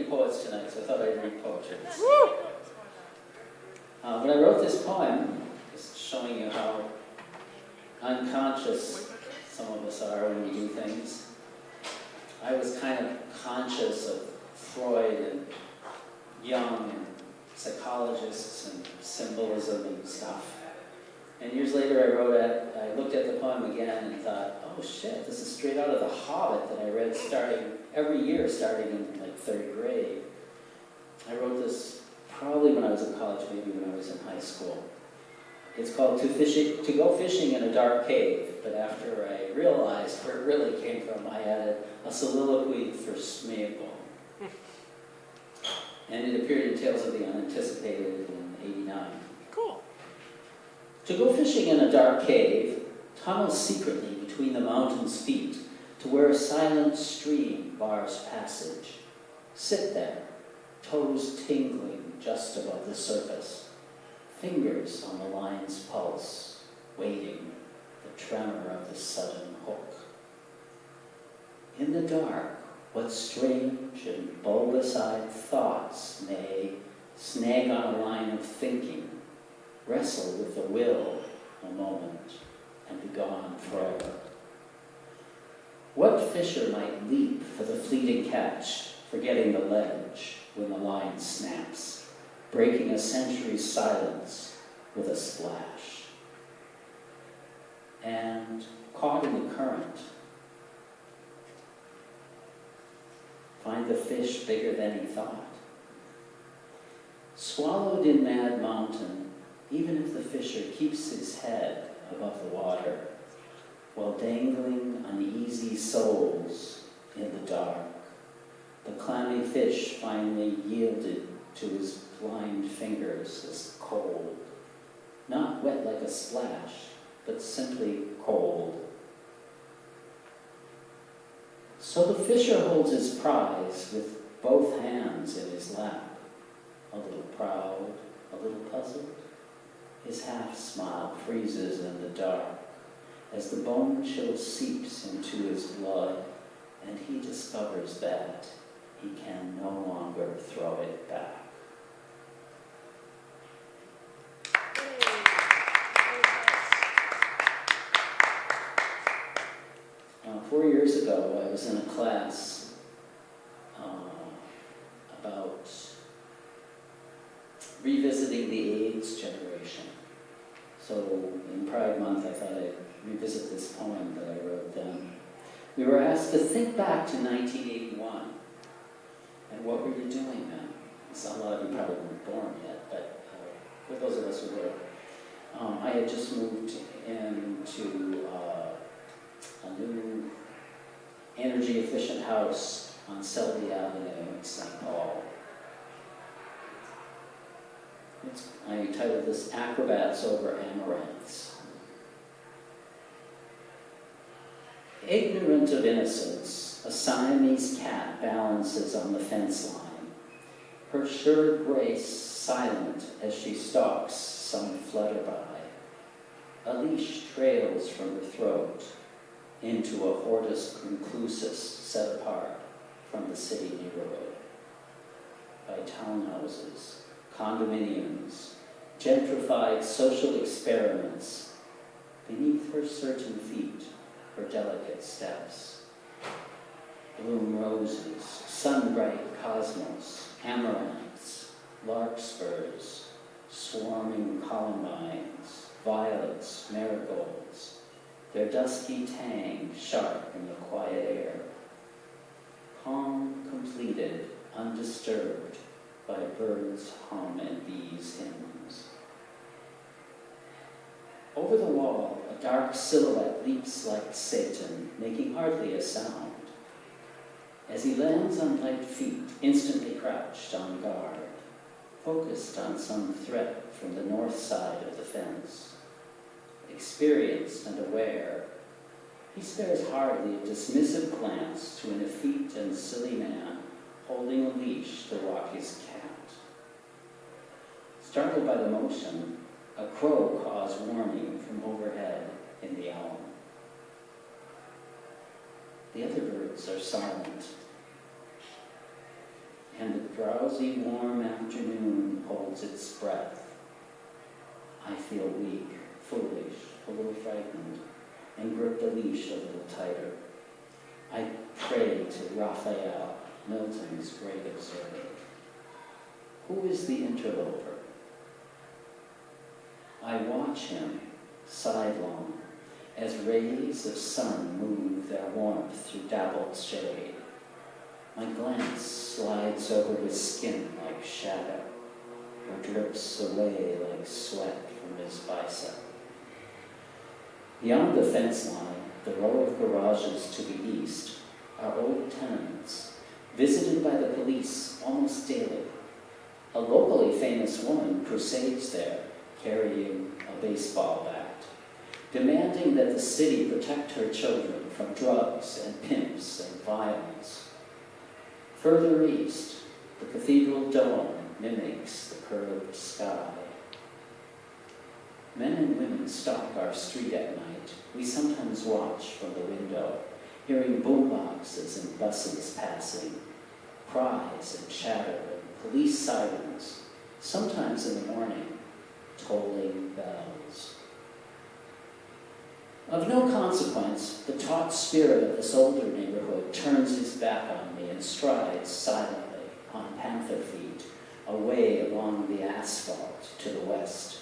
poets tonight, so I thought I'd read poetry. When I wrote this poem, just showing you how unconscious some of us are when we do things, I was kind of conscious of Freud and Jung and psychologists and symbolism and stuff. And years later I looked at the poem again and thought, oh shit, this is straight out of The Hobbit that I read every year starting in like third grade. I wrote this probably when I was in college, maybe when I was in high school. It's called To Go Fishing in a Dark Cave, but after I realized where it really came from, I added a soliloquy for Smeagol. And it appeared in Tales of the Unanticipated in '89. Cool. To go fishing in a dark cave, tunnel secretly between the mountain's feet to where a silent stream bars passage. Sit there, toes tingling just above the surface, fingers on the line's pulse, waiting the tremor of the sudden hook. In the dark, what strange and bulbous-eyed thoughts may snag on a line of thinking, wrestle with the will a moment, and be gone forever. What fisher might leap for the fleeting catch, forgetting the ledge when the line snaps, breaking a century's silence with a splash? And caught in the current, find the fish bigger than he thought. Swallowed in mad mountain, even if the fisher keeps his head above the water, while dangling uneasy soles in the dark, the clammy fish finally yielded to his blind fingers as cold, not wet like a splash, but simply cold. So the fisher holds his prize with both hands in his lap, a little proud, a little puzzled. His half-smile freezes in the dark as the bone chill seeps into his blood, and he discovers that he can no longer throw it back. 4 years ago, I was in a class about revisiting the AIDS generation. So in Pride Month, I thought I'd revisit this poem that I wrote then. We were asked to think back to 1981 and what were you doing then? So a lot of you probably weren't born yet, but for those of us who were, I had just moved into a new energy-efficient house on Selby Avenue in St. Paul. I titled this Acrobats Over Amaranths. Ignorant of innocence, a Siamese cat balances on the fence line, her sure grace silent as she stalks some flutterby. A leash trails from her throat into a hortus conclusus set apart from the city neighborhood by townhouses, condominiums, gentrified social experiments. Beneath her certain feet, her delicate steps. Bloom roses, sun-bright cosmos, amaranths, larkspurs, swarming columbines, violets, marigolds, their dusky tang sharp in the quiet air. Calm, completed, undisturbed by birds' hum and bees' hymns. Over the wall, a dark silhouette leaps like Satan, making hardly a sound. As he lands on light feet, instantly crouched on guard, focused on some threat from the north side of the fence. Experienced and aware, he spares hardly a dismissive glance to an effete and silly man holding a leash to walk his cat. Startled by the motion, a crow caws warning from overhead in the elm. The other birds are silent. and the drowsy, warm afternoon holds its breath. I feel weak, foolish, a little frightened, and grip the leash a little tighter. I pray to Raphael, Milton's great observer. Who is the interloper? I watch him sidelong as rays of sun move their warmth through dappled shade. My glance slides over his skin like shadow, or drips away like sweat from his bicep. Beyond the fence line, the row of garages to the east are old tenements, visited by the police almost daily. A locally famous woman crusades there, carrying a baseball bat, demanding that the city protect her children from drugs and pimps and violence. Further east, the cathedral dome mimics the curved sky. Men and women stalk our street at night. We sometimes watch from the window, hearing boomboxes and buses passing, cries and chatter and police sirens, sometimes in the morning, tolling bells. Of no consequence, the taut spirit of this older neighborhood turns his back on me and strides silently on panther feet away along the asphalt to the west.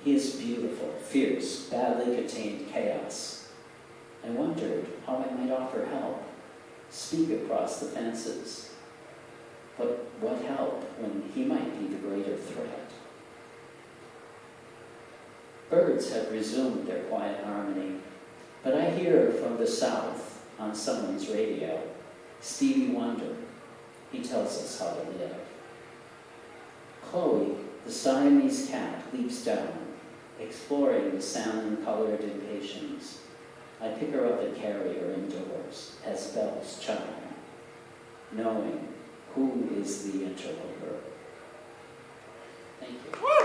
He is beautiful, fierce, badly contained chaos. I wondered how I might offer help, speak across the fences. But what help when he might be the greater threat? Birds have resumed their quiet harmony, but I hear from the south on someone's radio, Stevie Wonder. He tells us how to live. Chloe, the Siamese cat, leaps down, exploring the salmon-colored impatiens. I pick her up and carry her indoors as bells chime, knowing who is the interloper. Thank you.